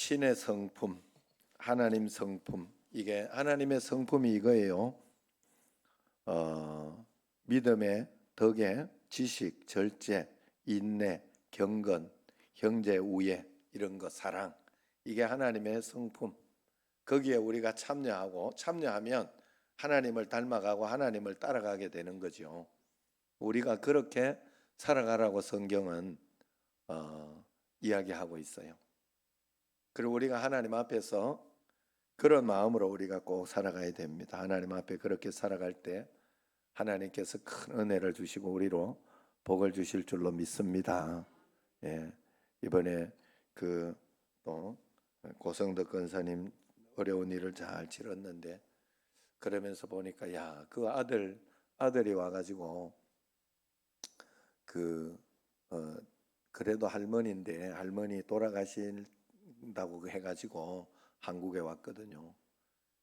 신의 성품, 하나님 성품, 이게 하나님의 성품이 이거예요. 믿음의 덕에 지식, 절제, 인내, 경건, 형제 우애, 이런 거, 사랑, 이게 하나님의 성품. 거기에 우리가 참여하면 하나님을 닮아가고 하나님을 따라가게 되는 거죠. 우리가 그렇게 살아가라고 성경은 이야기하고 있어요. 그리고 우리가 하나님 앞에서 그런 마음으로 우리가 꼭 살아가야 됩니다. 하나님 앞에 그렇게 살아갈 때 하나님께서 큰 은혜를 주시고 우리로 복을 주실 줄로 믿습니다. 예, 이번에 또 고성덕 권사님 어려운 일을 잘 치렀는데, 그러면서 보니까 그 아들이 와가지고 그래도 할머니인데 할머니 돌아가신다고 해가지고 한국에 왔거든요.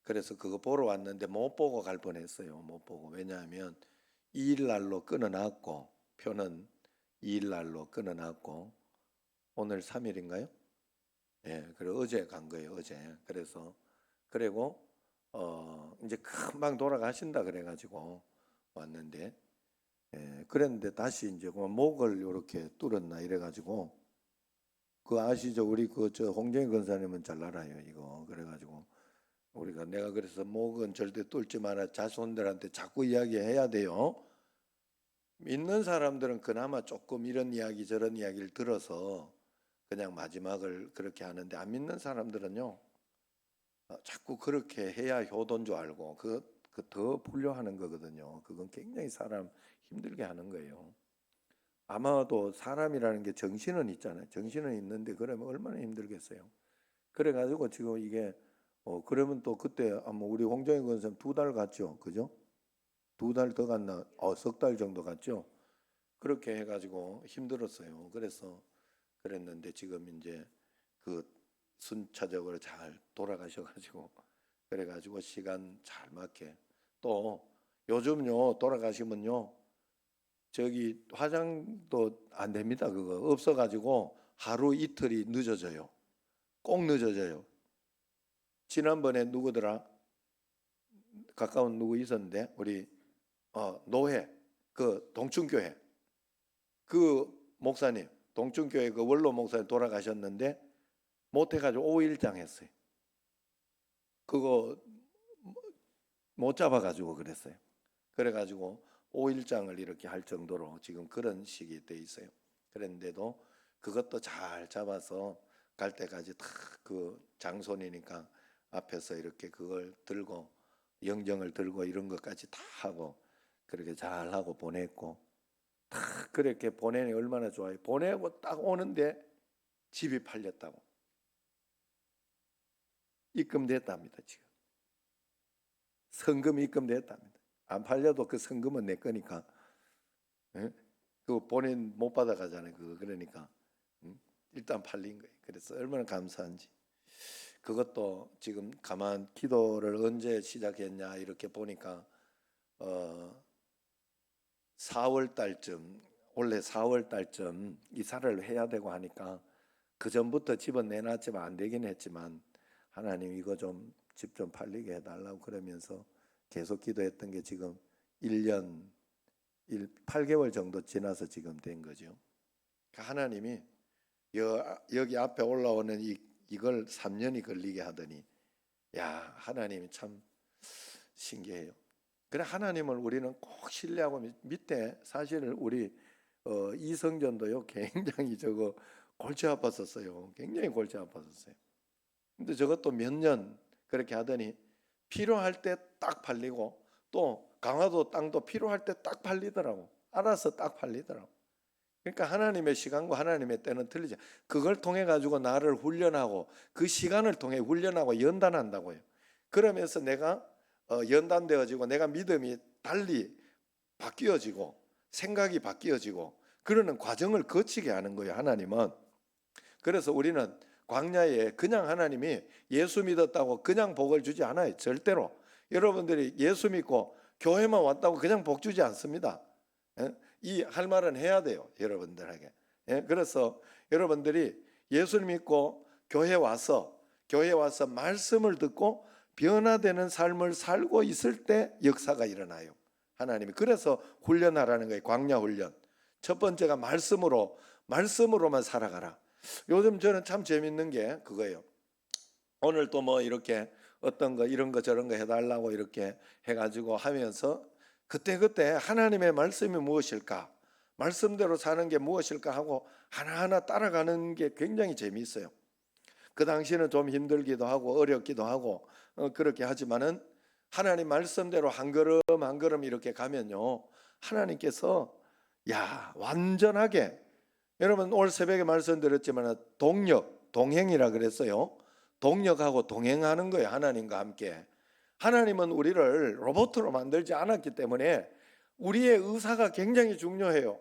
그래서 그거 보러 왔는데 못 보고 갈 뻔했어요. 못 보고. 왜냐하면 2일날로 끊어놨고, 표는 2일날로 끊어놨고, 오늘 3일인가요? 예, 그리고 어제 간 거예요. 어제. 그리고 이제 금방 돌아가신다 그래가지고 왔는데, 예, 그랬는데 다시 이제 목을 이렇게 뚫었나 이래가지고, 아시죠? 우리 홍정희 권사님은 잘 알아요, 이거. 그래가지고 내가 그래서 목은 절대 뚫지 마라, 자손들한테 자꾸 이야기해야 돼요. 믿는 사람들은 그나마 조금 이런 이야기 저런 이야기를 들어서 그냥 마지막을 그렇게 하는데, 안 믿는 사람들은요, 자꾸 그렇게 해야 효도인 줄 알고 더 불려하는 거거든요. 그건 굉장히 사람 힘들게 하는 거예요. 아마도 사람이라는 게 정신은 있잖아요. 정신은 있는데 그러면 얼마나 힘들겠어요. 그래가지고 지금 이게 그러면 또 그때 아마 우리 홍정희 권사님 2달 갔죠, 그죠? 2달 더 갔나? 석 달 정도 갔죠. 그렇게 해가지고 힘들었어요. 그랬는데 지금 이제 순차적으로 잘 돌아가셔가지고, 그래가지고 시간 잘 맞게. 또 요즘요 돌아가시면요, 저기 화장도 안 됩니다. 그거 없어가지고 하루 이틀이 늦어져요. 꼭 늦어져요. 지난번에 누구더라? 가까운 누구 있었는데, 우리 노회, 동춘교회 목사님, 동춘교회 원로 목사님 돌아가셨는데 못해가지고 5일장 했어요. 그거 못 잡아가지고 그랬어요. 그래가지고 5일장을 이렇게 할 정도로 지금 그런 시기에 돼 있어요. 그런데도 그것도 잘 잡아서 갈 때까지 다 장손이니까 앞에서 이렇게 그걸 들고 영정을 들고 이런 것까지 다 하고 그렇게 잘 하고 보냈고, 다 그렇게 보내니 얼마나 좋아요. 보내고 딱 오는데 집이 팔렸다고, 입금됐답니다. 지금 성금이 입금됐답니다. 안 팔려도 그 성금은 내 거니까. 예? 그거 본인 못 받아가잖아요. 그러니까 일단 팔린 거예요. 그래서 얼마나 감사한지. 그것도 지금 가만 기도를 언제 시작했냐 이렇게 보니까 4월 달쯤, 원래 4월 달쯤 이사를 해야 되고 하니까 그 전부터 집은 내놨지만 안 되긴 했지만, 하나님 이거 좀 집 좀 팔리게 해달라고 그러면서 계속 기도했던 게 지금 1년 8개월 정도 지나서 지금 된 거죠. 하나님이 여기 앞에 올라오는 이걸 3년이 걸리게 하더니, 하나님이 참 신기해요. 그래, 하나님을 우리는 꼭 신뢰하고 밑에 사실 우리 이성전도요 굉장히 골치 아팠었어요. 굉장히 골치 아팠었어요. 근데 저것도 몇 년 그렇게 하더니 필요할 때 딱 팔리고, 또 강화도 땅도 필요할 때 딱 팔리더라고. 알아서 딱 팔리더라고. 그러니까 하나님의 시간과 하나님의 때는 틀리죠. 그걸 통해 가지고 나를 훈련하고 그 시간을 통해 훈련하고 연단한다고요. 그러면서 내가 연단되어지고 내가 믿음이 달리 바뀌어지고 생각이 바뀌어지고 그러는 과정을 거치게 하는 거예요, 하나님은. 그래서 우리는 광야에 그냥 하나님이 예수 믿었다고 그냥 복을 주지 않아요. 절대로. 여러분들이 예수 믿고 교회만 왔다고 그냥 복 주지 않습니다. 이 할 말은 해야 돼요, 여러분들에게. 그래서 여러분들이 예수를 믿고 교회 와서 말씀을 듣고 변화되는 삶을 살고 있을 때 역사가 일어나요. 하나님이 그래서 훈련하라는 거예요. 광야 훈련. 첫 번째가 말씀으로만 살아가라. 요즘 저는 참 재밌는 게 그거예요. 오늘 또 뭐 이렇게 어떤 거 이런 거 저런 거 해달라고 이렇게 해가지고 하면서 그때 하나님의 말씀이 무엇일까, 말씀대로 사는 게 무엇일까 하고 하나하나 따라가는 게 굉장히 재미있어요. 그 당시에는 좀 힘들기도 하고 어렵기도 하고 그렇게 하지만은 하나님 말씀대로 한 걸음 한 걸음 이렇게 가면요, 하나님께서 완전하게, 여러분 오늘 새벽에 말씀드렸지만 동행이라 그랬어요. 동력하고 동행하는 거예요. 하나님과 함께. 하나님은 우리를 로봇으로 만들지 않았기 때문에 우리의 의사가 굉장히 중요해요.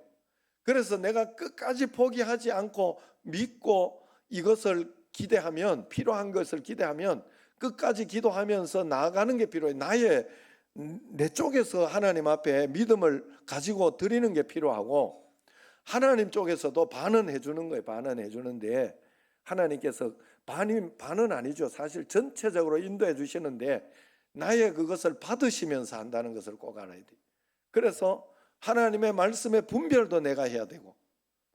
그래서 내가 끝까지 포기하지 않고 믿고 이것을 기대하면, 필요한 것을 기대하면 끝까지 기도하면서 나아가는 게 필요해요. 내 쪽에서 하나님 앞에 믿음을 가지고 드리는 게 필요하고, 하나님 쪽에서도 반응해 주는 거예요. 반응해 주는데 하나님께서 반은 아니죠. 사실 전체적으로 인도해 주시는데 나의 그것을 받으시면서 한다는 것을 꼭 알아야 돼요. 그래서 하나님의 말씀의 분별도 내가 해야 되고,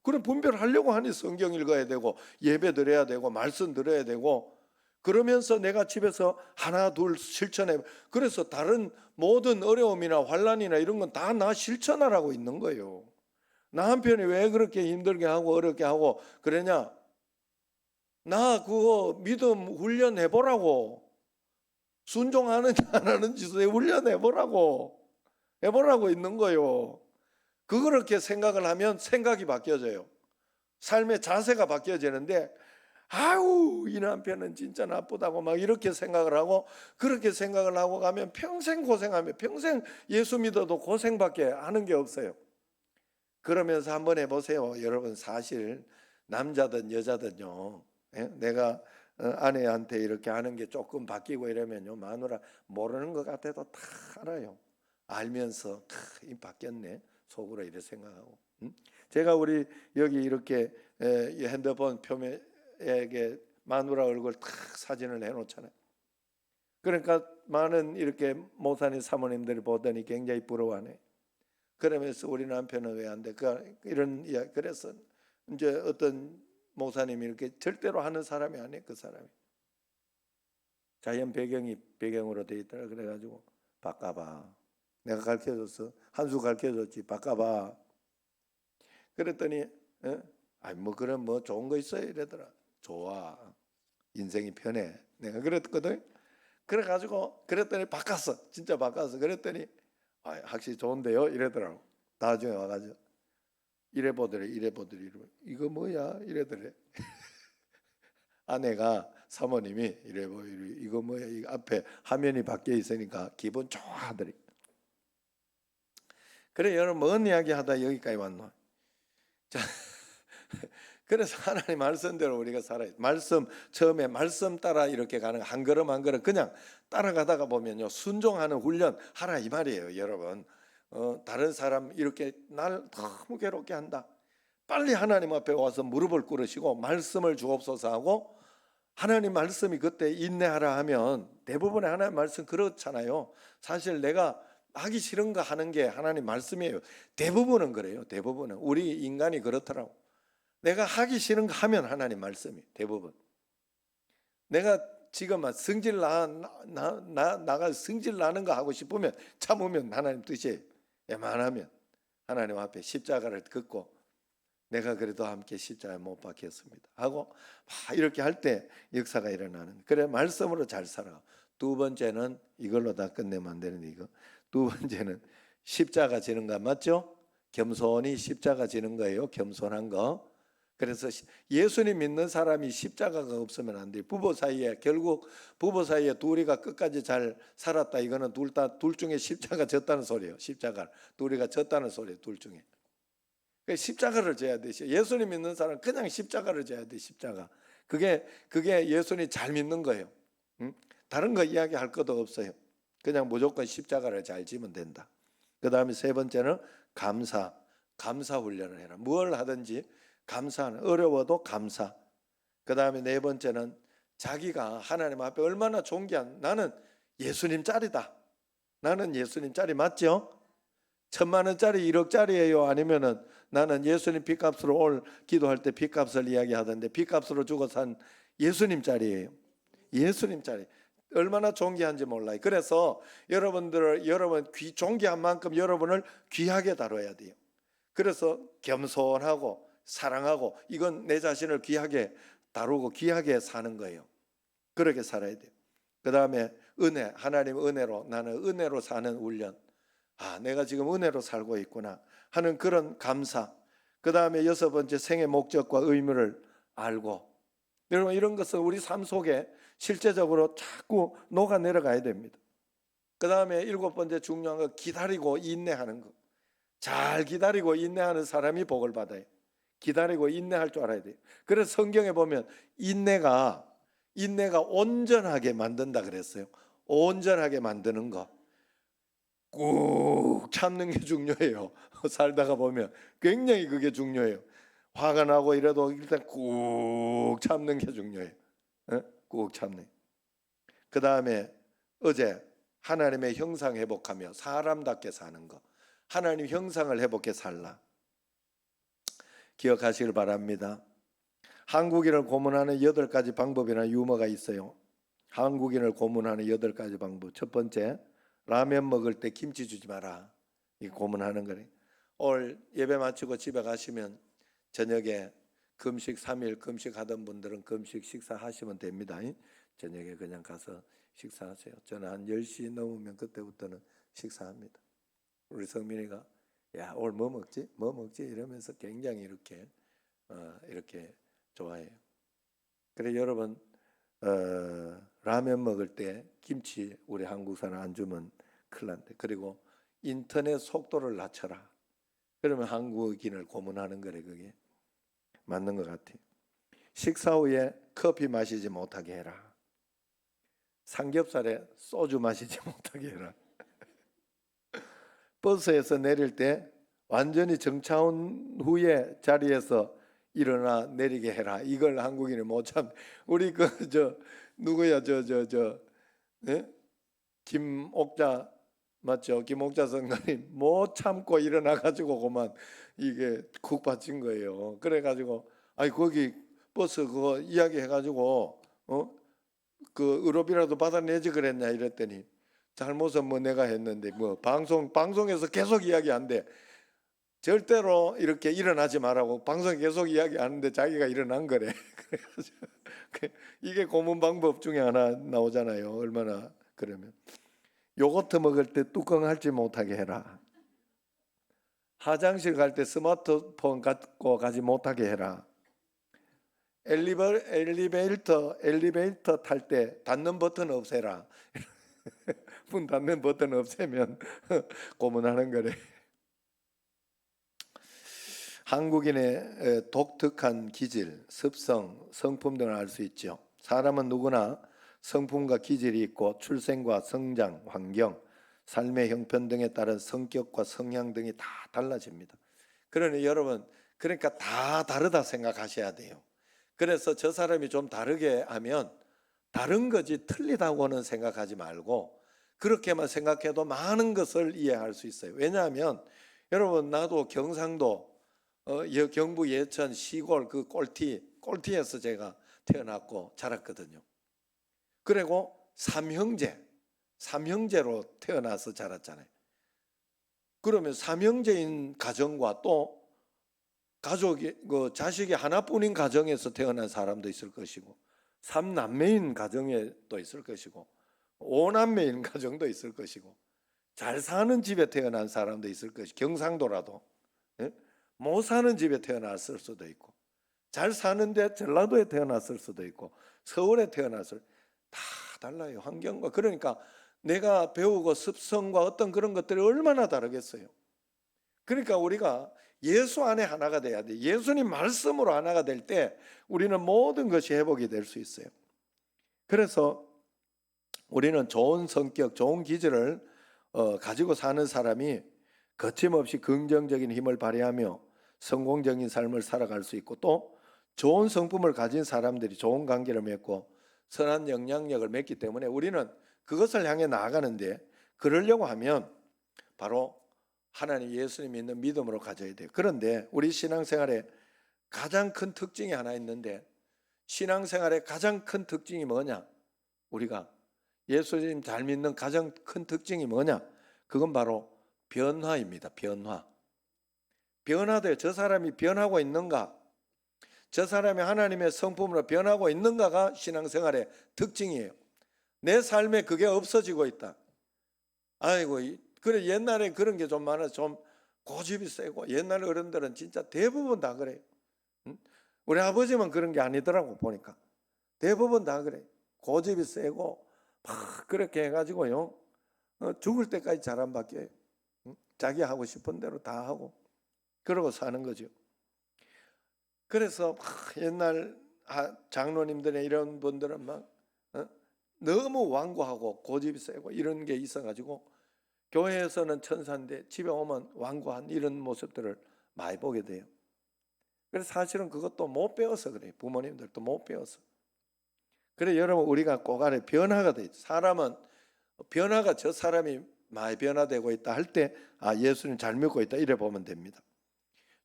그런 분별하려고 하니 성경 읽어야 되고 예배 드려야 되고 말씀 들어야 되고, 그러면서 내가 집에서 하나 둘 실천해. 그래서 다른 모든 어려움이나 환난이나 이런 건 다 나 실천하라고 있는 거예요. 나 한편이 왜 그렇게 힘들게 하고 어렵게 하고 그러냐? 나 그거 믿음 훈련해보라고. 순종하는지 안 하는지 훈련해보라고. 해보라고 있는 거예요. 그렇게 생각을 하면 생각이 바뀌어져요. 삶의 자세가 바뀌어지는데, 아우 이 남편은 진짜 나쁘다고 막 이렇게 생각을 하고, 그렇게 생각을 하고 가면 평생 고생하며 평생 예수 믿어도 고생밖에 하는 게 없어요. 그러면서 한번 해보세요. 여러분, 사실 남자든 여자든요, 내가 아내한테 이렇게 하는 게 조금 바뀌고 이러면요, 마누라 모르는 것 같아도 다 알아요. 알면서 이 바뀌었네 속으로 이렇게 생각하고. 제가 우리 여기 이렇게 핸드폰 표면에 마누라 얼굴 탁 사진을 해놓잖아요. 그러니까 많은 이렇게 목사님 사모님들이 보더니 굉장히 부러워하네. 그러면서 우리 남편은 왜 안 돼? 이런 이야기. 그래서 이제 어떤 목사님이 이렇게 절대로 하는 사람이 아니에요. 그 사람이 자연 배경으로 돼 있더라. 그래가지고 바꿔봐. 내가 가르쳐줬어. 한 수 가르쳐줬지. 바꿔봐. 그랬더니 뭐 그런 뭐 좋은 거 있어요 이러더라. 좋아. 인생이 편해. 내가 그랬거든. 그래가지고 그랬더니 바꿨어. 진짜 바꿨어. 그랬더니 확실히 좋은데요 이러더라고. 나중에 와가지고 이래보더래. 이거 뭐야 이러더래. 아내가 사모님이 이거 뭐야, 이거 앞에 화면이 바뀌어 있으니까 기분 좋아하더래. 그래, 여러분 뭔 이야기 하다 여기까지 왔노. 자, 그래서 하나님 말씀대로 우리가 살아야 돼. 처음에 말씀 따라 이렇게 가는 한 걸음 한 걸음 그냥 따라가다가 보면요, 순종하는 훈련 하라 이 말이에요. 여러분, 다른 사람 이렇게 날 너무 괴롭게 한다, 빨리 하나님 앞에 와서 무릎을 꿇으시고 말씀을 주옵소서 하고, 하나님 말씀이 그때 인내하라 하면 대부분의 하나님 말씀 그렇잖아요. 사실 내가 하기 싫은 거 하는 게 하나님 말씀이에요. 대부분은 그래요. 대부분은 우리 인간이 그렇더라고. 내가 하기 싫은 거 하면 하나님 말씀이 대부분. 내가 지금 성질 나가 성질 나는 거 하고 싶으면 참으면 하나님 뜻이에요. 웬만하면 하나님 앞에 십자가를 긋고 내가 그래도 함께 십자가에 못 박혔습니다 하고 이렇게 할 때 역사가 일어나는. 그래, 말씀으로 잘 살아. 두 번째는 이걸로 다 끝내면 안 되는데, 이거 두 번째는 십자가 지는 거 맞죠? 겸손히 십자가 지는 거예요. 겸손한 거. 그래서 예수님 믿는 사람이 십자가가 없으면 안 돼요. 결국 부부 사이에 둘이가 끝까지 잘 살았다, 이거는 둘 중에 십자가 졌다는 소리예요. 십자가 둘이가 졌다는 소리예요. 둘 중에. 십자가를 져야 돼. 예수님 믿는 사람은 그냥 십자가를 져야 돼. 십자가. 그게 예수님 잘 믿는 거예요. 다른 거 이야기할 것도 없어요. 그냥 무조건 십자가를 잘 지면 된다. 그 다음에 세 번째는 감사 훈련을 해라. 뭘 하든지 감사하는, 어려워도 감사. 그 다음에 네 번째는 자기가 하나님 앞에 얼마나 존귀한, 나는 예수님 짤이다. 나는 예수님 짤이 맞죠? 1,000,000원짜리 1억짜리예요? 아니면은 나는 예수님 빚값으로 오늘 기도할 때 빚값을 이야기하던데 빚값으로 주고 산 예수님 짤이에요. 예수님 짤이 얼마나 존귀한지 몰라요. 그래서 여러분 존귀한 만큼 여러분을 귀하게 다뤄야 돼요. 그래서 겸손하고 사랑하고 이건 내 자신을 귀하게 다루고 귀하게 사는 거예요. 그렇게 살아야 돼요. 그 다음에 은혜, 하나님 은혜로, 나는 은혜로 사는 훈련. 내가 지금 은혜로 살고 있구나 하는 그런 감사. 그 다음에 여섯 번째, 생의 목적과 의무를 알고. 여러분, 이런 것은 우리 삶 속에 실제적으로 자꾸 녹아내려가야 됩니다. 그 다음에 일곱 번째 중요한 거, 기다리고 인내하는 거. 잘 기다리고 인내하는 사람이 복을 받아요. 기다리고 인내할 줄 알아야 돼요. 그래서 성경에 보면 인내가 온전하게 만든다 그랬어요. 온전하게 만드는 거. 꾹 참는 게 중요해요. 살다가 보면 굉장히 그게 중요해요. 화가 나고 이래도 일단 꾹 참는 게 중요해요. 꾹 참는. 그 다음에 어제 하나님의 형상 회복하며 사람답게 사는 거. 하나님 형상을 회복해 살라. 기억하시길 바랍니다. 한국인을 고문하는 8가지 방법이나 유머가 있어요. 한국인을 고문하는 8가지 방법. 첫 번째, 라면 먹을 때 김치 주지 마라. 이 고문하는 거네. 오늘 예배 마치고 집에 가시면 저녁에 금식 3일 금식 하던 분들은 금식 식사하시면 됩니다. 저녁에 그냥 가서 식사하세요. 저는 한 10시 넘으면 그때부터는 식사합니다. 우리 성민이가 야, 오늘 뭐 먹지? 뭐 먹지? 이러면서 굉장히 이렇게 좋아해요. 그래 여러분 라면 먹을 때 김치 우리 한국 사람 안 주면 큰일 난대. 그리고 인터넷 속도를 낮춰라. 그러면 한국인을 고문하는 거래. 그게 맞는 것 같아요. 식사 후에 커피 마시지 못하게 해라. 삼겹살에 소주 마시지 못하게 해라. 버스에서 내릴 때 완전히 정차한 후에 자리에서 일어나 내리게 해라. 이걸 한국인이 못 참. 우리 누구야 김옥자 맞죠? 김옥자 선생님 못 참고 일어나 가지고 그만 이게 쿡 받친 거예요. 그래 가지고 거기 버스 그거 이야기 해 가지고 그 의료비라도 받아내지 그랬냐 이랬더니 잘못은 뭐 내가 했는데 뭐 방송에서 계속 이야기한대. 절대로 이렇게 일어나지 말라고 방송에 계속 이야기하는데 자기가 일어난 거래. 그래가지고 이게 고문 방법 중에 하나 나오잖아요. 얼마나 그러면 요거트 먹을 때 뚜껑 핥지 못하게 해라. 화장실 갈 때 스마트폰 갖고 가지 못하게 해라. 엘리베이터 탈 때 닫는 버튼 없애라. 문 닫는 버튼 없애면 고문하는 거래. 한국인의 독특한 기질, 습성, 성품 등을 알 수 있죠. 사람은 누구나 성품과 기질이 있고 출생과 성장, 환경, 삶의 형편 등에 따른 성격과 성향 등이 다 달라집니다. 그러니 여러분, 그러니까 다 다르다 생각하셔야 돼요. 그래서 저 사람이 좀 다르게 하면 다른 거지 틀리다고는 생각하지 말고 그렇게만 생각해도 많은 것을 이해할 수 있어요. 왜냐하면 여러분 나도 경상도 경부 예천 시골 그 꼴티에서 제가 태어났고 자랐거든요. 그리고 삼형제로 태어나서 자랐잖아요. 그러면 삼형제인 가정과 또 자식이 하나뿐인 가정에서 태어난 사람도 있을 것이고 3남매인 가정에 또 있을 것이고 5남매인 가정도 있을 것이고 잘 사는 집에 태어난 사람도 있을 것이고 경상도라도 못 사는 집에 태어났을 수도 있고 잘 사는데 전라도에 태어났을 수도 있고 서울에 태어났을 다 달라요. 환경과. 그러니까 내가 배우고 습성과 어떤 그런 것들이 얼마나 다르겠어요. 그러니까 우리가 예수 안에 하나가 돼야 돼. 예수님 말씀으로 하나가 될 때 우리는 모든 것이 회복이 될 수 있어요. 그래서 우리는 좋은 성격, 좋은 기질을 가지고 사는 사람이 거침없이 긍정적인 힘을 발휘하며 성공적인 삶을 살아갈 수 있고 또 좋은 성품을 가진 사람들이 좋은 관계를 맺고 선한 영향력을 맺기 때문에 우리는 그것을 향해 나아가는데, 그러려고 하면 바로 하나님 예수님 믿는 믿음으로 가져야 돼요. 그런데 우리 신앙생활에 가장 큰 특징이 하나 있는데, 신앙생활의 가장 큰 특징이 뭐냐? 우리가 예수님 잘 믿는 가장 큰 특징이 뭐냐? 그건 바로 변화입니다. 변화돼요. 저 사람이 변하고 있는가? 저 사람이 하나님의 성품으로 변하고 있는가가 신앙생활의 특징이에요. 내 삶에 그게 없어지고 있다. 아이고, 그래 옛날에 그런 게 좀 많아서 좀 고집이 세고, 옛날 어른들은 진짜 대부분 다 그래요. 우리 아버지만 그런 게 아니더라고 보니까. 대부분 다 그래. 고집이 세고 막 그렇게 해가지고요, 죽을 때까지 잘 안 바뀌어요. 자기 하고 싶은 대로 다 하고 그러고 사는 거죠. 그래서 옛날 장로님들의 이런 분들은 막 너무 완고하고 고집이 세고 이런 게 있어가지고 교회에서는 천사인데 집에 오면 완고한 이런 모습들을 많이 보게 돼요. 그래서 사실은 그것도 못 배워서 그래요. 부모님들도 못 배워서. 그래 여러분, 우리가 꼭 안에 변화가 돼 있죠. 사람은 변화가, 저 사람이 많이 변화되고 있다 할 때 예수님 잘 믿고 있다 이래 보면 됩니다.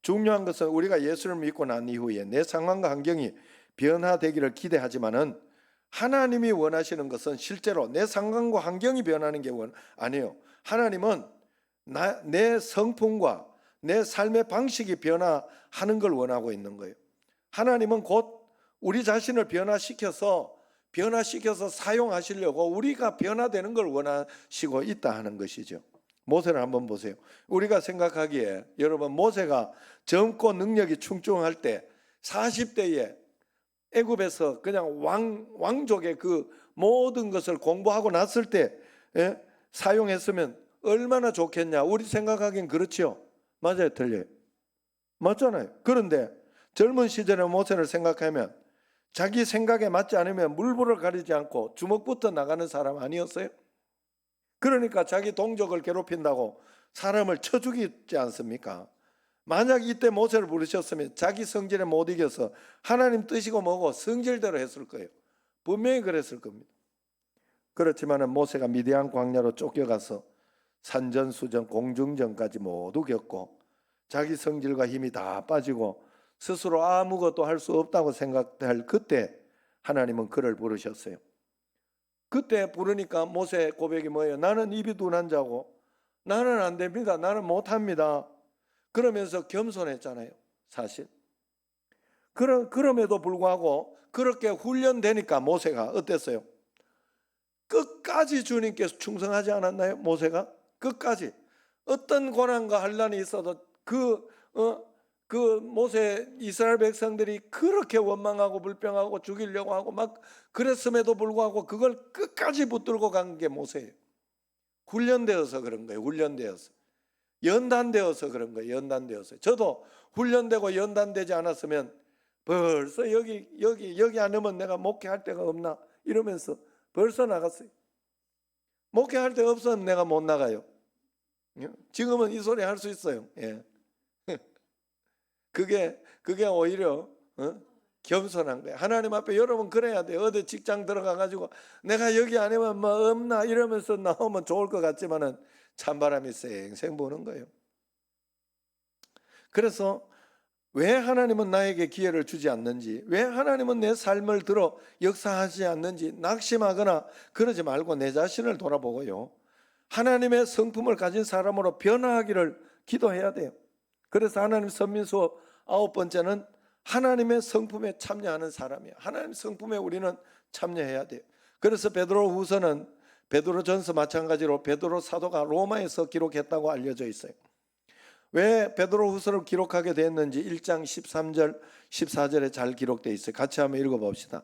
중요한 것은 우리가 예수를 믿고 난 이후에 내 상황과 환경이 변화되기를 기대하지만은, 하나님이 원하시는 것은 실제로 내 상황과 환경이 변하는 게 아니에요. 하나님은 내 성품과 내 삶의 방식이 변화하는 걸 원하고 있는 거예요. 하나님은 곧 우리 자신을 변화시켜서 사용하시려고 우리가 변화되는 걸 원하시고 있다 하는 것이죠. 모세를 한번 보세요. 우리가 생각하기에 여러분, 모세가 젊고 능력이 충충할 때 40대에 애굽에서 그냥 왕족의 그 모든 것을 공부하고 났을 때 사용했으면 얼마나 좋겠냐. 우리 생각하기엔 그렇지요. 맞아요, 틀려요? 맞잖아요. 그런데 젊은 시절의 모세를 생각하면 자기 생각에 맞지 않으면 물불을 가리지 않고 주먹부터 나가는 사람 아니었어요? 그러니까 자기 동족을 괴롭힌다고 사람을 쳐 죽이지 않습니까? 만약 이때 모세를 부르셨으면 자기 성질에 못 이겨서 하나님 뜻이고 뭐고 성질대로 했을 거예요. 분명히 그랬을 겁니다. 그렇지만 모세가 미디안 광야로 쫓겨가서 산전수전 공중전까지 모두 겪고 자기 성질과 힘이 다 빠지고 스스로 아무것도 할 수 없다고 생각할 그때 하나님은 그를 부르셨어요. 그때 부르니까 모세 고백이 뭐예요? 나는 입이 둔한 자고 나는 안 됩니다. 나는 못합니다. 그러면서 겸손했잖아요, 사실. 그럼에도 불구하고 그렇게 훈련되니까 모세가 어땠어요? 끝까지 주님께서 충성하지 않았나요? 모세가 끝까지 어떤 고난과 환난이 있어도 그 모세 이스라엘 백성들이 그렇게 원망하고 불평하고 죽이려고 하고 막 그랬음에도 불구하고 그걸 끝까지 붙들고 간 게 모세예요. 훈련되어서 그런 거예요. 훈련되어서. 연단되어서 그런 거예요. 연단되어서. 저도 훈련되고 연단되지 않았으면 벌써 여기 안 오면 내가 목회할 데가 없나 이러면서 벌써 나갔어요. 목회할 데가 없으면 내가 못 나가요. 지금은 이 소리 할 수 있어요. 예. 그게 오히려 겸손한 거예요. 하나님 앞에 여러분 그래야 돼요. 어디 직장 들어가가지고 내가 여기 안 오면 뭐 없나 이러면서 나오면 좋을 것 같지만은 찬바람이 쌩쌩 부는 거예요. 그래서 왜 하나님은 나에게 기회를 주지 않는지, 왜 하나님은 내 삶을 들어 역사하지 않는지 낙심하거나 그러지 말고 내 자신을 돌아보고요, 하나님의 성품을 가진 사람으로 변화하기를 기도해야 돼요. 그래서 하나님 선민수업 9번째는 하나님의 성품에 참여하는 사람이에요. 하나님 성품에 우리는 참여해야 돼요. 그래서 베드로후서는 베드로전서 마찬가지로 베드로 사도가 로마에서 기록했다고 알려져 있어요. 왜 베드로후서를 기록하게 됐는지 1장 13절 14절에 잘 기록되어 있어요. 같이 한번 읽어봅시다.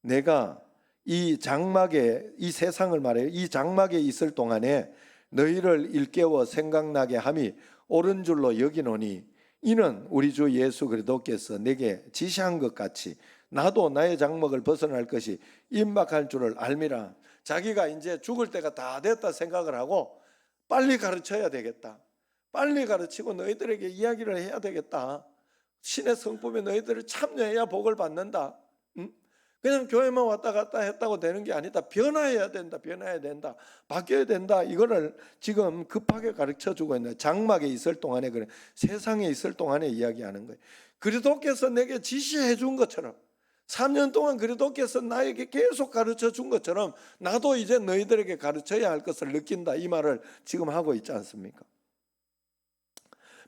내가 이 세상을 말해요. 이 장막에 있을 동안에 너희를 일깨워 생각나게 함이 옳은 줄로 여기노니 이는 우리 주 예수 그리스도께서 내게 지시한 것 같이 나도 나의 장막을 벗어날 것이 임박할 줄을 알미라. 자기가 이제 죽을 때가 다 됐다 생각을 하고 빨리 가르쳐야 되겠다. 빨리 가르치고 너희들에게 이야기를 해야 되겠다. 신의 성품에 너희들을 참여해야 복을 받는다. 응? 그냥 교회만 왔다 갔다 했다고 되는 게 아니다. 변화해야 된다. 변화해야 된다. 바뀌어야 된다. 이거를 지금 급하게 가르쳐주고 있는, 장막에 있을 동안에, 그래, 세상에 있을 동안에 이야기하는 거예요. 그리스도께서 내게 지시해 준 것처럼, 3년 동안 그리스도께서 나에게 계속 가르쳐 준 것처럼 나도 이제 너희들에게 가르쳐야 할 것을 느낀다. 이 말을 지금 하고 있지 않습니까?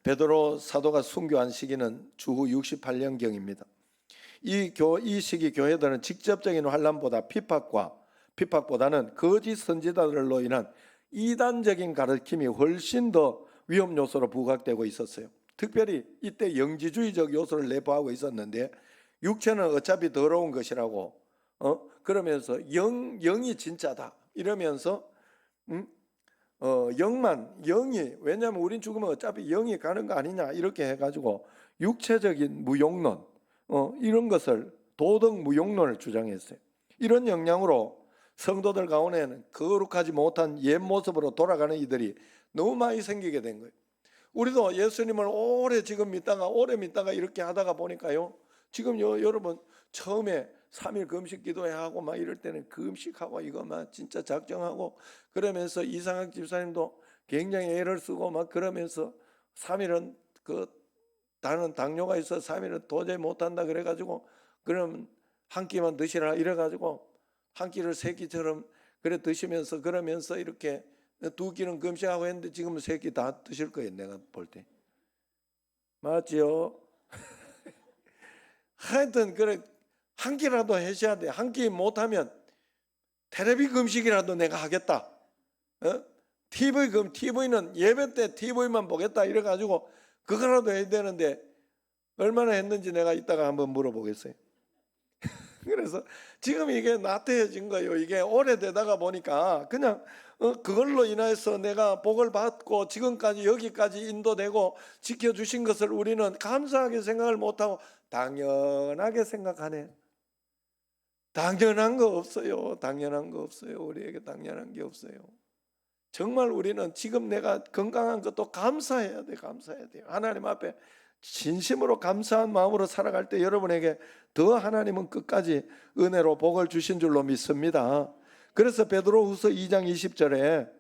베드로 사도가 순교한 시기는 주후 68년경입니다. 이 시기 교회들은 직접적인 환난보다 핍박보다는 거짓 선지자들로 인한 이단적인 가르침이 훨씬 더 위험 요소로 부각되고 있었어요. 특별히 이때 영지주의적 요소를 내포하고 있었는데, 육체는 어차피 더러운 것이라고 그러면서 영이 진짜다 이러면서 영이, 왜냐하면 우린 죽으면 어차피 영이 가는 거 아니냐 이렇게 해가지고 육체적인 무용론, 이런 것을, 도덕 무용론을 주장했어요. 이런 영향으로 성도들 가운데는 거룩하지 못한 옛 모습으로 돌아가는 이들이 너무 많이 생기게 된 거예요. 우리도 예수님을 오래 믿다가 이렇게 하다가 보니까요, 지금 여러분 처음에 3일 금식 기도해야 하고 막 이럴 때는 금식하고 이거 막 진짜 작정하고 그러면서 이상학 집사님도 굉장히 애를 쓰고 막 그러면서 3일은 나는 당뇨가 있어 3일은 도저히 못한다 그래가지고 그럼 한 끼만 드시라 이래가지고 한 끼를 3끼처럼 그래 드시면서 그러면서 이렇게 2끼는 금식하고 했는데 지금은 3끼 다 드실 거예요. 내가 볼 때. 맞지요? 하여튼 그래 한 끼라도 하셔야 돼. 한 끼 못하면 테레비 금식이라도 내가 하겠다. TV는 예배 때 TV만 보겠다 이래가지고 그거라도 해야 되는데 얼마나 했는지 내가 이따가 한번 물어보겠어요. 그래서 지금 이게 나태해진 거예요. 이게 오래되다가 보니까 그냥 그걸로 인해서 내가 복을 받고 지금까지 여기까지 인도되고 지켜주신 것을 우리는 감사하게 생각을 못하고 당연하게 생각하네. 당연한 거 없어요. 당연한 거 없어요. 우리에게 당연한 게 없어요. 정말 우리는 지금 내가 건강한 것도 감사해야 돼. 감사해야 돼요. 하나님 앞에 진심으로 감사한 마음으로 살아갈 때 여러분에게 더 하나님은 끝까지 은혜로 복을 주신 줄로 믿습니다. 그래서 베드로후서 2장 20절에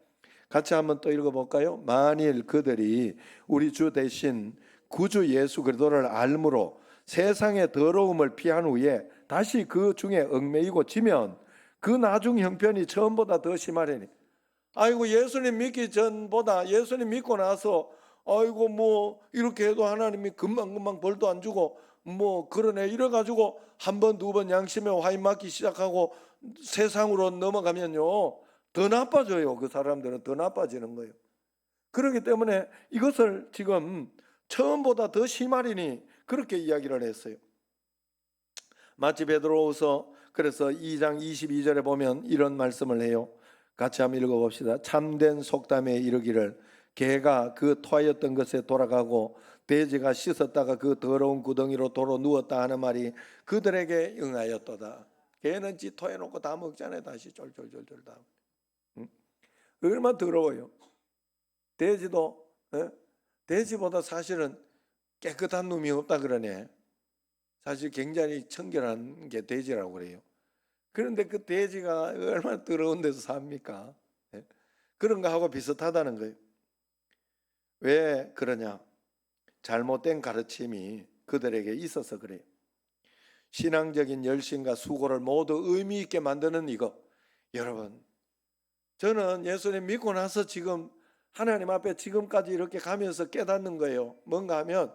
같이 한번 또 읽어볼까요? 만일 그들이 우리 주 대신 구주 예수 그리스도를 알므로 세상의 더러움을 피한 후에 다시 그 중에 얽매이고 지면 그 나중 형편이 처음보다 더 심하려니. 아이고 예수님 믿기 전보다 예수님 믿고 나서 아이고 뭐 이렇게 해도 하나님이 금방금방 벌도 안 주고 뭐 그러네 이래가지고 한 번 두 번 양심에 화인 맞기 시작하고 세상으로 넘어가면요 더 나빠져요. 그 사람들은 더 나빠지는 거예요. 그렇기 때문에 이것을 지금 처음보다 더 심하리니 그렇게 이야기를 했어요. 마치 베드로후서 그래서 2장 22절에 보면 이런 말씀을 해요. 같이 한번 읽어봅시다. 참된 속담에 이르기를 개가 그 토하였던 것에 돌아가고 돼지가 씻었다가 그 더러운 구덩이로 도로 누웠다 하는 말이 그들에게 응하였도다. 개는 지 토해놓고 다 먹잖아요. 다시 쫄쫄쫄쫄 다. 얼마나 더러워요. 돼지도 돼지보다 사실은 깨끗한 놈이 없다 그러네. 사실 굉장히 청결한 게 돼지라고 그래요. 그런데 그 돼지가 얼마나 더러운 데서 삽니까? 그런 거하고 비슷하다는 거예요. 왜 그러냐? 잘못된 가르침이 그들에게 있어서 그래요. 신앙적인 열심과 수고를 모두 의미 있게 만드는 이거. 여러분, 저는 예수님 믿고 나서 지금 하나님 앞에 지금까지 이렇게 가면서 깨닫는 거예요. 뭔가 하면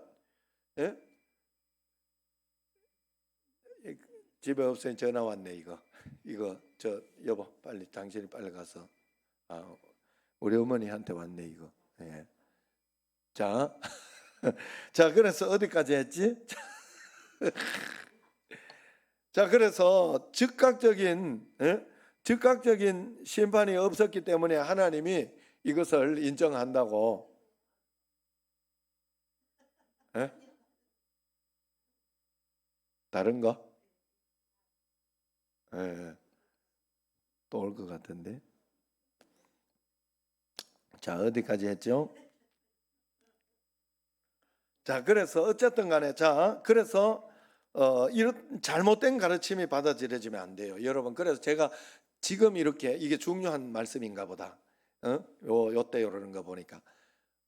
집에 없으니 전화 왔네. 이거 저 여보 빨리 당신이 빨리 가서 우리 어머니한테 왔네 이거. 예. 자, 자 그래서 어디까지 했지? 자 그래서 즉각적인 심판이 없었기 때문에 하나님이 이것을 인정한다고. 다른 거? 또 올 것 같은데. 자 어디까지 했죠? 자, 그래서 어쨌든 간에 그래서 이런 잘못된 가르침이 받아들여지면 안 돼요, 여러분. 그래서 제가 지금 이렇게 이게 중요한 말씀인가 보다. 요때 이러는 거 보니까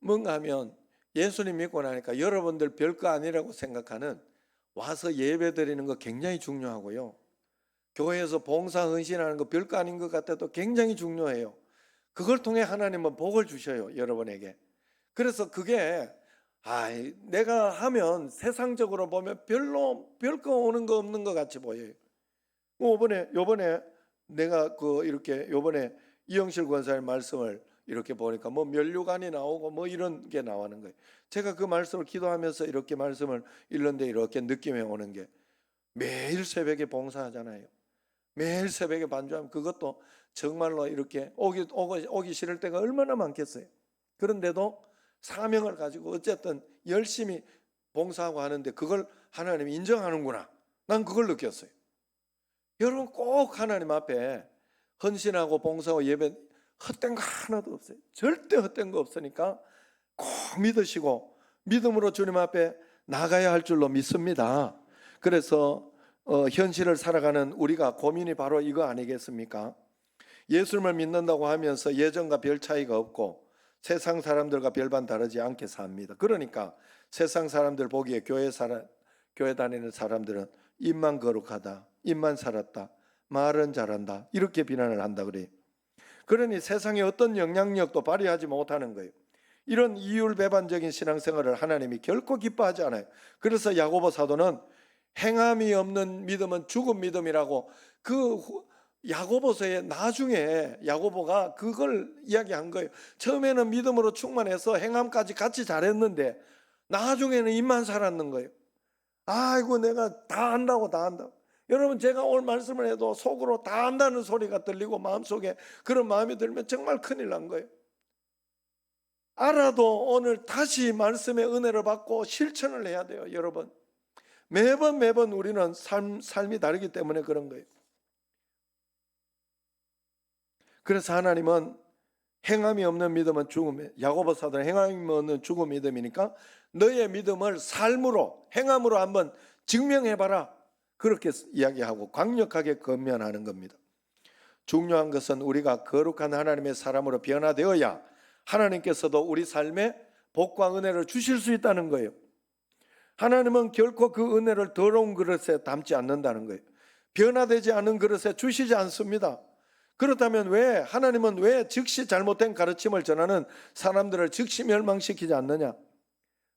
뭔가 하면 예수님 믿고 나니까 여러분들 별거 아니라고 생각하는 와서 예배 드리는 거 굉장히 중요하고요. 교회에서 봉사 헌신하는 거 별거 아닌 것 같아도 굉장히 중요해요. 그걸 통해 하나님은 복을 주셔요, 여러분에게. 그래서 그게 내가 하면 세상적으로 보면 별거 오는 거 없는 것 같이 보여요. 요번에 내가 이렇게 요번에 이영실 권사님 말씀을 이렇게 보니까 뭐 면류관이 나오고 뭐 이런 게 나오는 거예요. 제가 그 말씀을 기도하면서 이렇게 말씀을 읽는데 이렇게 느낌이 오는 게 매일 새벽에 봉사하잖아요. 매일 새벽에 반주하면 그것도 정말로 이렇게 오기 싫을 때가 얼마나 많겠어요. 그런데도 사명을 가지고 어쨌든 열심히 봉사하고 하는데 그걸 하나님이 인정하는구나. 난 그걸 느꼈어요. 여러분 꼭 하나님 앞에 헌신하고 봉사하고 예배 헛된 거 하나도 없어요. 절대 헛된 거 없으니까 꼭 믿으시고 믿음으로 주님 앞에 나가야 할 줄로 믿습니다. 그래서 현실을 살아가는 우리가 고민이 바로 이거 아니겠습니까? 예수님을 믿는다고 하면서 예전과 별 차이가 없고 세상 사람들과 별반 다르지 않게 삽니다. 그러니까 세상 사람들 보기에 교회 다니는 사람들은 입만 거룩하다, 입만 살았다, 말은 잘한다 이렇게 비난을 한다 그래요. 그러니 세상에 어떤 영향력도 발휘하지 못하는 거예요. 이런 이율배반적인 신앙생활을 하나님이 결코 기뻐하지 않아요. 그래서 야고보 사도는 행함이 없는 믿음은 죽은 믿음이라고 야고보서에 나중에 야고보가 그걸 이야기한 거예요. 처음에는 믿음으로 충만해서 행함까지 같이 잘했는데 나중에는 입만 살았는 거예요. 아이고 내가 다 안다고. 여러분 제가 오늘 말씀을 해도 속으로 다 안다는 소리가 들리고 마음속에 그런 마음이 들면 정말 큰일 난 거예요. 알아도 오늘 다시 말씀의 은혜를 받고 실천을 해야 돼요, 여러분. 매번 우리는 삶이 다르기 때문에 그런 거예요. 그래서 하나님은 행함이 없는 믿음은 죽음, 야고보 사도는 행함이 없는 죽은 믿음이니까 너의 믿음을 삶으로 행함으로 한번 증명해봐라, 그렇게 이야기하고 강력하게 권면하는 겁니다. 중요한 것은 우리가 거룩한 하나님의 사람으로 변화되어야 하나님께서도 우리 삶에 복과 은혜를 주실 수 있다는 거예요. 하나님은 결코 그 은혜를 더러운 그릇에 담지 않는다는 거예요. 변화되지 않은 그릇에 주시지 않습니다. 그렇다면 하나님은 왜 즉시 잘못된 가르침을 전하는 사람들을 즉시 멸망시키지 않느냐?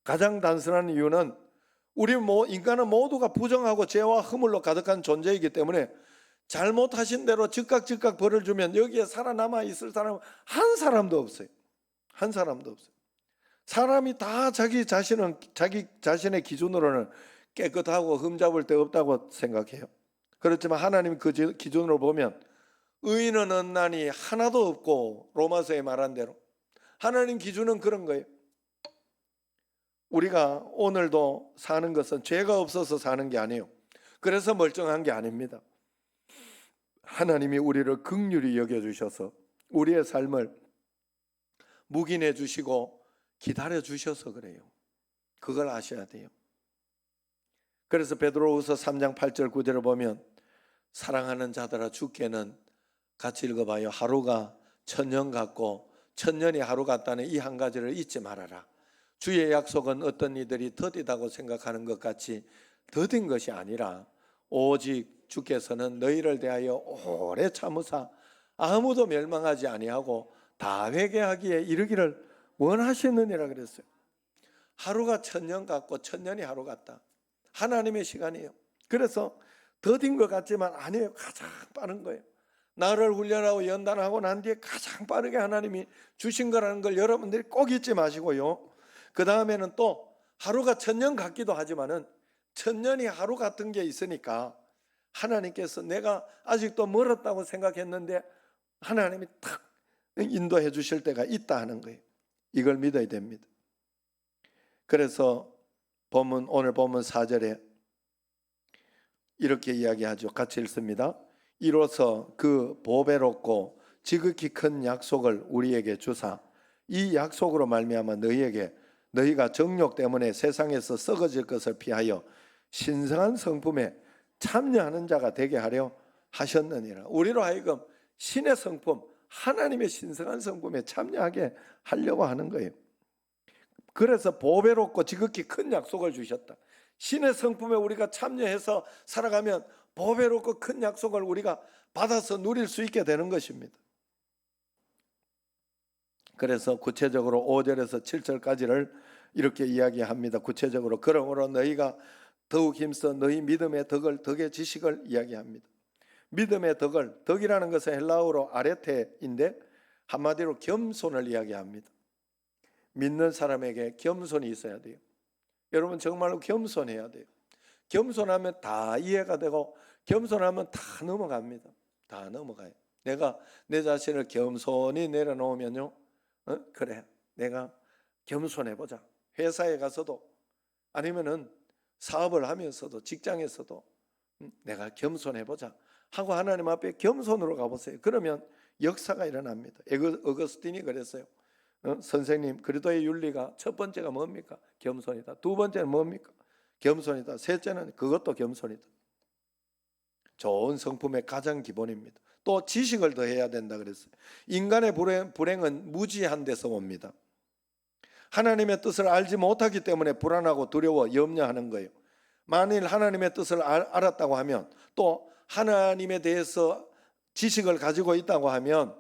가장 단순한 이유는 인간은 모두가 부정하고 죄와 허물로 가득한 존재이기 때문에 잘못하신 대로 즉각 벌을 주면 여기에 살아남아 있을 사람은 한 사람도 없어요. 한 사람도 없어요. 사람이 다 자기 자신의 기준으로는 깨끗하고 흠잡을 데 없다고 생각해요. 그렇지만 하나님 그 기준으로 보면 의인은 없나니 하나도 없고, 로마서에 말한 대로 하나님 기준은 그런 거예요. 우리가 오늘도 사는 것은 죄가 없어서 사는 게 아니에요. 그래서 멀쩡한 게 아닙니다. 하나님이 우리를 긍휼히 여겨주셔서 우리의 삶을 묵인해 주시고 기다려 주셔서 그래요. 그걸 아셔야 돼요. 그래서 베드로후서 3장 8절 9절을 보면 사랑하는 자들아 주께는, 같이 읽어봐요. 하루가 천년 같고 천년이 하루 같다는 이 한 가지를 잊지 말아라. 주의 약속은 어떤 이들이 더디다고 생각하는 것 같이 더딘 것이 아니라 오직 주께서는 너희를 대하여 오래 참으사 아무도 멸망하지 아니하고 다 회개하기에 이르기를 원하시느니라 그랬어요. 하루가 천년 같고 천년이 하루 같다. 하나님의 시간이에요. 그래서 더딘 것 같지만 아니에요. 가장 빠른 거예요. 나를 훈련하고 연단하고 난 뒤에 가장 빠르게 하나님이 주신 거라는 걸 여러분들이 꼭 잊지 마시고요. 그 다음에는 또 하루가 천년 같기도 하지만은 천년이 하루 같은 게 있으니까 하나님께서 내가 아직도 멀었다고 생각했는데 하나님이 탁 인도해 주실 때가 있다 하는 거예요. 이걸 믿어야 됩니다. 그래서 오늘 본문 4절에 이렇게 이야기하죠. 같이 읽습니다. 이로써 그 보배롭고 지극히 큰 약속을 우리에게 주사 이 약속으로 말미암아 너희에게 너희가 정욕 때문에 세상에서 썩어질 것을 피하여 신성한 성품에 참여하는 자가 되게 하려 하셨느니라. 우리로 하여금 신의 성품, 하나님의 신성한 성품에 참여하게 하려고 하는 거예요. 그래서 보배롭고 지극히 큰 약속을 주셨다. 신의 성품에 우리가 참여해서 살아가면 보배롭고 큰 약속을 우리가 받아서 누릴 수 있게 되는 것입니다. 그래서 구체적으로 5절에서 7절까지를 이렇게 이야기합니다. 구체적으로 그러므로 너희가 더욱 힘써 너희 믿음의 덕의 지식을 이야기합니다. 믿음의 덕이라는 것은 헬라어로 아레테인데 한마디로 겸손을 이야기합니다. 믿는 사람에게 겸손이 있어야 돼요. 여러분 정말로 겸손해야 돼요. 겸손하면 다 이해가 되고 겸손하면 다 넘어갑니다. 다 넘어가요. 내가 내 자신을 겸손히 내려놓으면요, 그래, 내가 겸손해보자. 회사에 가서도 아니면은 사업을 하면서도 직장에서도 내가 겸손해보자 하고 하나님 앞에 겸손으로 가보세요. 그러면 역사가 일어납니다. 어거스틴이 그랬어요. 선생님, 그리스도의 윤리가 첫 번째가 뭡니까? 겸손이다. 두 번째는 뭡니까? 겸손이다. 셋째는 그것도 겸손이다. 좋은 성품의 가장 기본입니다. 또 지식을 더해야 된다 그랬어요. 인간의 불행은 무지한 데서 옵니다. 하나님의 뜻을 알지 못하기 때문에 불안하고 두려워 염려하는 거예요. 만일 하나님의 뜻을 알았다고 하면, 또 하나님에 대해서 지식을 가지고 있다고 하면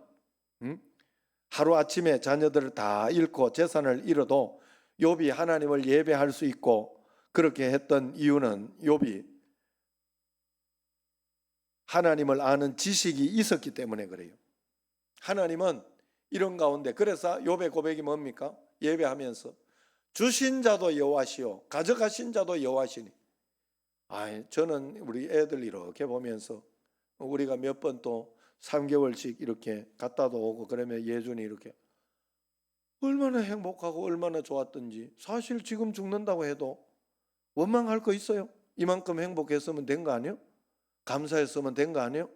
하루아침에 자녀들을 다 잃고 재산을 잃어도 욥이 하나님을 예배할 수 있고 그렇게 했던 이유는 욥이 하나님을 아는 지식이 있었기 때문에 그래요. 하나님은 이런 가운데, 그래서 욥의 고백이 뭡니까? 예배하면서 주신 자도 여호와시요 가져가신 자도 여호와시니. 저는 우리 애들 이렇게 보면서 우리가 몇 번 또 3개월씩 이렇게 갔다도 오고 그러면 예준이 이렇게 얼마나 행복하고 얼마나 좋았던지, 사실 지금 죽는다고 해도 원망할 거 있어요? 이만큼 행복했으면 된 거 아니에요? 감사했으면 된 거 아니에요?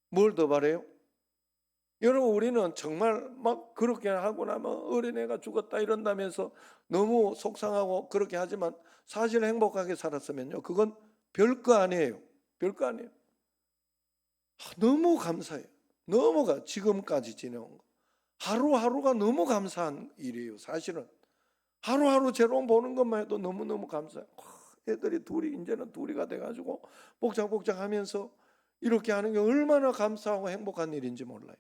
뭘 더 바래요? 여러분, 우리는 정말 막 그렇게 하고 나면 어린애가 죽었다 이런다면서 너무 속상하고 그렇게 하지만 사실 행복하게 살았으면요, 그건 별거 아니에요. 별거 아니에요. 너무 감사해요. 지금까지 지내온 거 하루하루가 너무 감사한 일이에요. 사실은 하루하루 재롱 보는 것만 해도 너무너무 감사해요. 애들이 이제는 둘이가 돼가지고 복작복작 하면서 이렇게 하는 게 얼마나 감사하고 행복한 일인지 몰라요.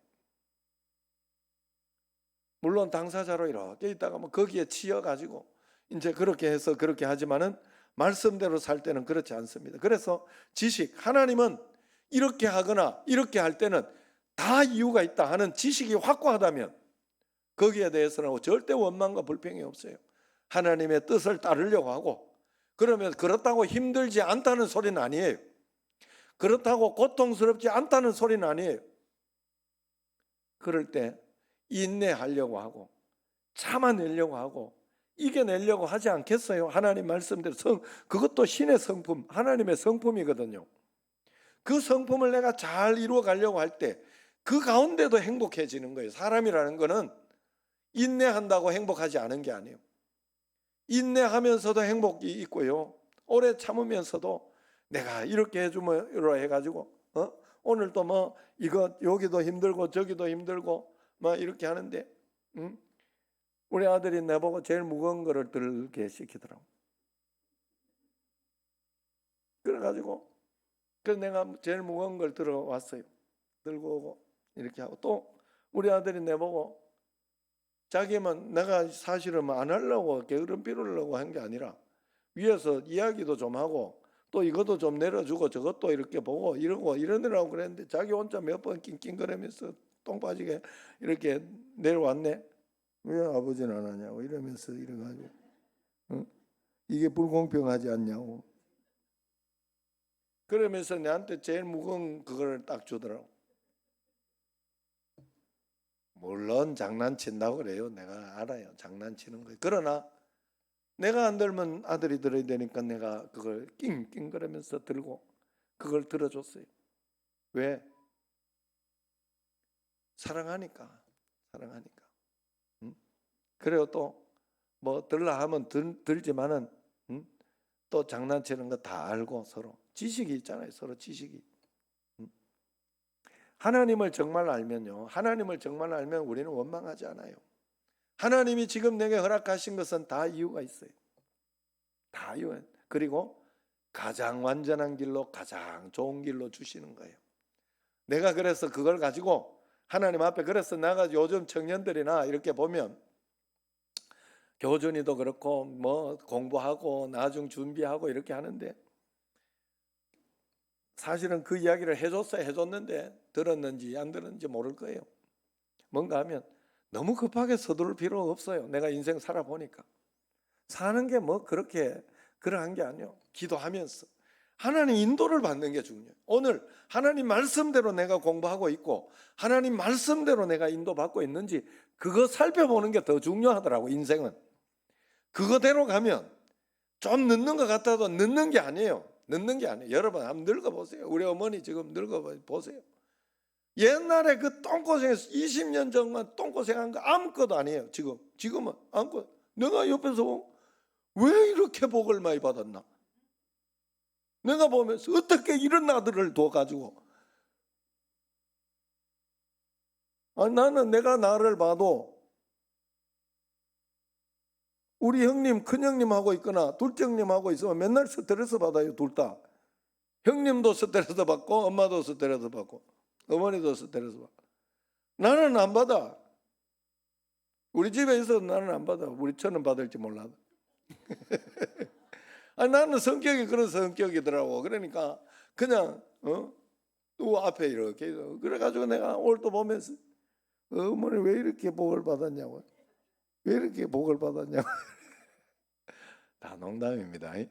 물론 당사자로 이렇게 있다가 뭐 거기에 치여가지고 이제 그렇게 해서 그렇게 하지만은 말씀대로 살 때는 그렇지 않습니다. 그래서 지식, 하나님은 이렇게 하거나 이렇게 할 때는 다 이유가 있다 하는 지식이 확고하다면 거기에 대해서는 절대 원망과 불평이 없어요. 하나님의 뜻을 따르려고 하고, 그러면 그렇다고 힘들지 않다는 소리는 아니에요. 그렇다고 고통스럽지 않다는 소리는 아니에요. 그럴 때 인내하려고 하고 참아내려고 하고 이겨내려고 하지 않겠어요? 하나님 말씀대로 그것도 신의 성품, 하나님의 성품이거든요. 그 성품을 내가 잘 이루어 가려고 할 때 그 가운데도 행복해지는 거예요. 사람이라는 거는 인내한다고 행복하지 않은 게 아니에요. 인내하면서도 행복이 있고요, 오래 참으면서도 내가 이렇게 해주면 이러 해가지고 오늘도 뭐 이거 여기도 힘들고 저기도 힘들고 막 이렇게 하는데 우리 아들이 내보고 제일 무거운 거를 들게 시키더라고. 그래가지고 내가 제일 무거운 걸 들어왔어요. 들고 오고 이렇게 하고, 또 우리 아들이 내보고 자기만, 내가 사실은 안 하려고 게으름 피우려고 한 게 아니라 위에서 이야기도 좀 하고 또 이것도 좀 내려주고 저것도 이렇게 보고 이러고 이러느라고 그랬는데 자기 혼자 몇 번 낑낑거리면서 똥 빠지게 이렇게 내려왔네. 왜 아버지는 안 하냐고 이러면서 이래가지고 이게 불공평하지 않냐고 그러면서 내한테 제일 무거운 그걸 딱 주더라고. 물론 장난친다고 그래요. 내가 알아요, 장난치는 거. 그러나 내가 안 들면 아들이 들어야 되니까 내가 그걸 낑낑거리면서 들고 그걸 들어줬어요. 왜? 사랑하니까. 그래요. 또 뭐 들라 하면 들지만은 또 장난치는 거 다 알고 서로 지식이 있잖아요. 서로 지식이. 하나님을 정말 알면요. 하나님을 정말 알면 우리는 원망하지 않아요. 하나님이 지금 내게 허락하신 것은 다 이유가 있어요. 다 이유. 그리고 가장 완전한 길로 가장 좋은 길로 주시는 거예요. 내가 그래서 그걸 가지고 하나님 앞에 그래서 내가 요즘 청년들이나 이렇게 보면 교준이도 그렇고 뭐 공부하고 나중 준비하고 이렇게 하는데 사실은 그 이야기를 해줬는데 들었는지 안 들었는지 모를 거예요. 뭔가 하면 너무 급하게 서두를 필요가 없어요. 내가 인생 살아보니까 사는 게 뭐 그렇게 그러한 게 아니에요. 기도하면서 하나님 인도를 받는 게 중요해요. 오늘 하나님 말씀대로 내가 공부하고 있고 하나님 말씀대로 내가 인도받고 있는지 그거 살펴보는 게 더 중요하더라고. 인생은 그거대로 가면 좀 늦는 것 같아도 늦는 게 아니에요. 늦는 게 아니에요. 여러분 한번 늙어보세요. 우리 어머니 지금 늙어보세요. 옛날에 그 똥고생해서 20년 전만 똥고생한 거 아무것도 아니에요. 지금은 아무것도. 내가 옆에서 왜 이렇게 복을 많이 받았나? 내가 보면서 어떻게 이런 아들을 둬가지고 나는 내가 나를 봐도 우리 형님 큰형님하고 있거나 둘째 형님하고 있으면 맨날 스트레스 받아요. 둘 다. 형님도 스트레스 받고 엄마도 스트레스 받고 어머니도 스트레스 받고 나는 안 받아. 우리 집에 있어도 나는 안 받아. 우리 처는 받을지 몰라도. 나는 성격이 그런 성격이더라고. 그러니까 그냥 또 앞에 이렇게 그래가지고 내가 오늘 또 보면서 어머니 왜 이렇게 복을 받았냐고. 왜 이렇게 복을 받았냐고. 다 농담입니다. 예.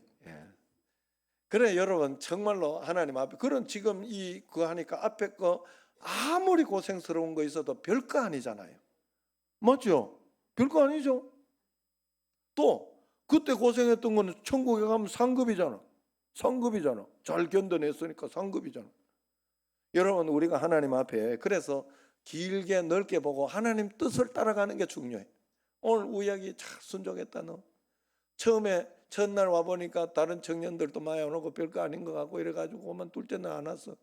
그래 여러분 정말로 하나님 앞에 그런 지금 그거 하니까 앞에 거 아무리 고생스러운 거 있어도 별거 아니잖아요. 맞죠? 별거 아니죠. 또 그때 고생했던 거는 천국에 가면 상급이잖아. 상급이잖아. 잘 견뎌냈으니까 상급이잖아. 여러분 우리가 하나님 앞에 그래서 길게 넓게 보고 하나님 뜻을 따라가는 게 중요해. 오늘 우약이 참 순종했다 너. 처음에 첫날 와보니까 다른 청년들도 많이 오고 별거 아닌 것 같고 이래가지고 오면 둘째는 안 왔어.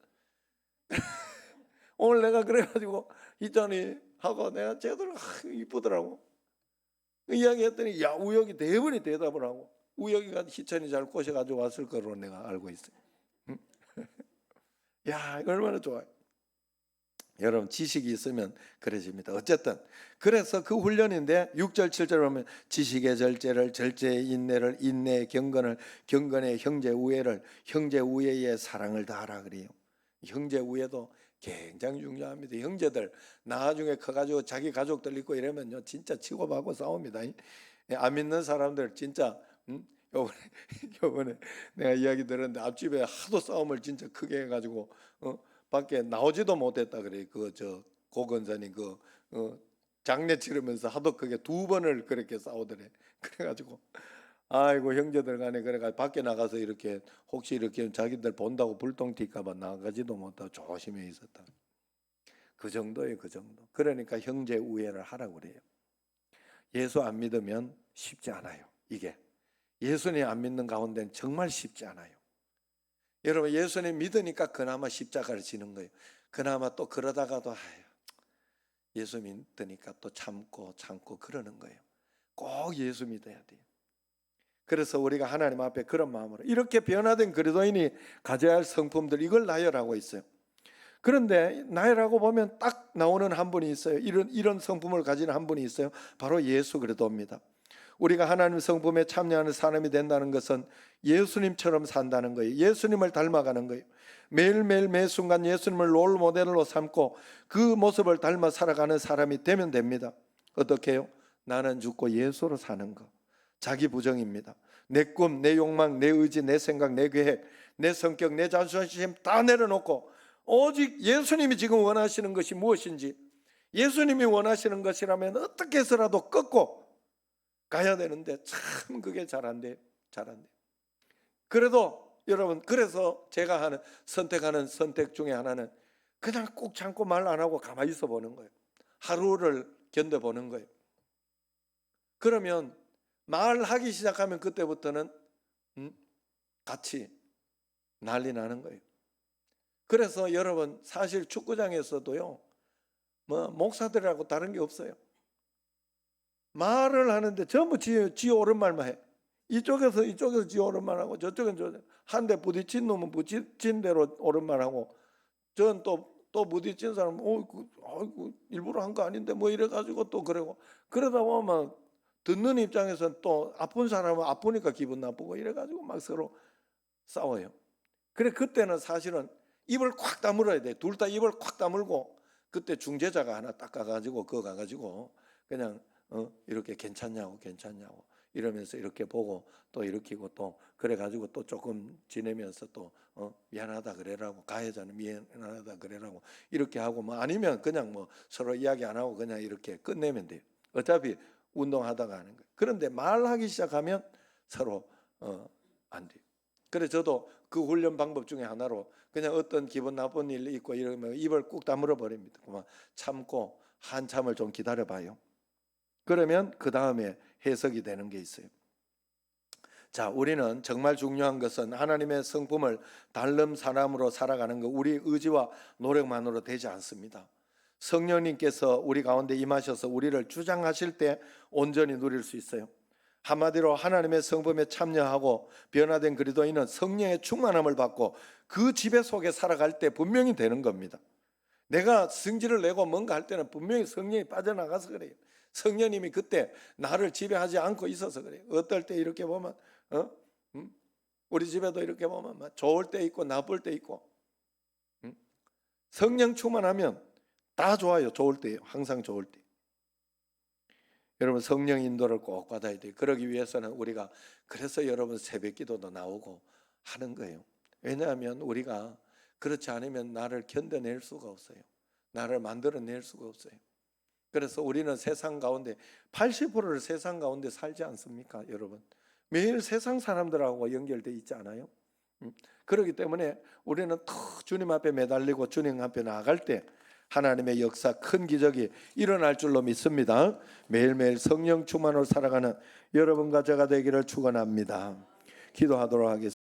오늘 내가 그래가지고 있잖니 하고 내가 쟤들 이쁘더라고. 그 이야기했더니 야 우혁이 대번이 대답을 하고 우혁이가 희천이 잘 꼬셔가지고 왔을 거로 내가 알고 있어요. 야 얼마나 좋아요. 여러분 지식이 있으면 그래집니다. 어쨌든 그래서 그 훈련인데 6절 7절 보면 지식의 절제를 절제의 인내를 인내의 경건을 경건의 형제 우애를 형제 우애의 사랑을 다하라 그래요. 형제 우애도 굉장히 중요합니다. 형제들 나중에 커가지고 자기 가족들 있고 이러면요 진짜 치고받고 싸웁니다. 안 믿는 사람들 진짜 요번에 내가 이야기 들었는데 앞집에 하도 싸움을 진짜 크게 해가지고 밖에 나오지도 못했다 그래. 고건사님 장례 치르면서 하도 크게 2번을 그렇게 싸우더래. 그래가지고 아이고 형제들 간에 그래가 밖에 나가서 이렇게 혹시 이렇게 자기들 본다고 불똥 튈까봐 나가지도 못하고 조심해 있었다. 그 정도예요, 그 정도. 그러니까 형제 우애를 하라고 그래요. 예수 안 믿으면 쉽지 않아요. 이게 예수님 안 믿는 가운데는 정말 쉽지 않아요. 여러분 예수님 믿으니까 그나마 십자가를 지는 거예요. 그나마 또 그러다가도 예수 믿으니까 또 참고 그러는 거예요. 꼭 예수 믿어야 돼요. 그래서 우리가 하나님 앞에 그런 마음으로 이렇게 변화된 그리스도인이 가져야 할 성품들 이걸 나열하고 있어요. 그런데 나열하고 보면 딱 나오는 한 분이 있어요. 이런 성품을 가진 한 분이 있어요. 바로 예수 그리스도입니다. 우리가 하나님 성품에 참여하는 사람이 된다는 것은 예수님처럼 산다는 거예요. 예수님을 닮아가는 거예요. 매일매일 매 순간 예수님을 롤 모델로 삼고 그 모습을 닮아 살아가는 사람이 되면 됩니다. 어떻게 해요? 나는 죽고 예수로 사는 거. 자기 부정입니다. 내 꿈, 내 욕망, 내 의지, 내 생각, 내 계획, 내 성격, 내 자존심 다 내려놓고 오직 예수님이 지금 원하시는 것이 무엇인지 예수님이 원하시는 것이라면 어떻게 해서라도 꺾고 가야 되는데 참 그게 잘 안 돼요. 잘 안 돼요. 그래도 여러분 그래서 제가 선택하는 선택 중에 하나는 그냥 꼭 참고 말 안 하고 가만히 있어 보는 거예요. 하루를 견뎌보는 거예요. 그러면 말하기 시작하면 그때부터는 같이 난리 나는 거예요. 그래서 여러분 사실 축구장에서도요, 뭐 목사들하고 다른 게 없어요. 말을 하는데 전부 지 옳은 말만 해. 이쪽에서 지 옳은 말하고 저쪽은 한 대 부딪힌 놈은 부딪힌 대로 옳은 말하고, 전 또 부딪힌 사람은 아이고 일부러 한 거 아닌데 뭐 이래가지고 또 그러고, 그러다 보면 듣는 입장에서는 또 아픈 사람은 아프니까 기분 나쁘고 이래가지고 막 서로 싸워요. 그래 그때는 사실은 입을 콱 다물어야 돼. 둘 다 입을 콱 다물고, 그때 중재자가 하나 딱 가가지고 그거 가가지고 그냥 이렇게 괜찮냐고 이러면서 이렇게 보고 또 일으키고, 또 그래가지고 또 조금 지내면서 또 미안하다 그래라고, 가해자는 미안하다 그래라고 이렇게 하고, 뭐 아니면 그냥 뭐 서로 이야기 안 하고 그냥 이렇게 끝내면 돼요. 어차피 운동하다가 하는 거예요. 그런데 말하기 시작하면 서로 안 돼요. 그래서 저도 그 훈련 방법 중에 하나로 그냥 어떤 기분 나쁜 일이 있고 이러면 입을 꾹 다물어 버립니다. 그만 참고 한참을 좀 기다려 봐요. 그러면 그 다음에 해석이 되는 게 있어요. 자, 우리는 정말 중요한 것은 하나님의 성품을 닮은 사람으로 살아가는 것, 우리 의지와 노력만으로 되지 않습니다. 성령님께서 우리 가운데 임하셔서 우리를 주장하실 때 온전히 누릴 수 있어요. 한마디로 하나님의 성품에 참여하고 변화된 그리스도인은 성령의 충만함을 받고 그 지배 속에 살아갈 때 분명히 되는 겁니다. 내가 성질을 내고 뭔가 할 때는 분명히 성령이 빠져나가서 그래요. 성령님이 그때 나를 지배하지 않고 있어서 그래요. 어떨 때 이렇게 보면 우리 집에도 이렇게 보면 좋을 때 있고 나쁠 때 있고, 성령 충만하면 다 좋아요. 좋을 때요. 항상 좋을 때. 여러분 성령 인도를 꼭 받아야 돼요. 그러기 위해서는 우리가, 그래서 여러분 새벽 기도도 나오고 하는 거예요. 왜냐하면 우리가 그렇지 않으면 나를 견뎌낼 수가 없어요. 나를 만들어낼 수가 없어요. 그래서 우리는 세상 가운데 80%를 세상 가운데 살지 않습니까, 여러분? 매일 세상 사람들하고 연결돼 있지 않아요? 그렇기 때문에 우리는 더 주님 앞에 매달리고 주님 앞에 나아갈 때 하나님의 역사, 큰 기적이 일어날 줄로 믿습니다. 매일매일 성령 충만으로 살아가는 여러분과 제가 되기를 축원합니다. 기도하도록 하겠습니다.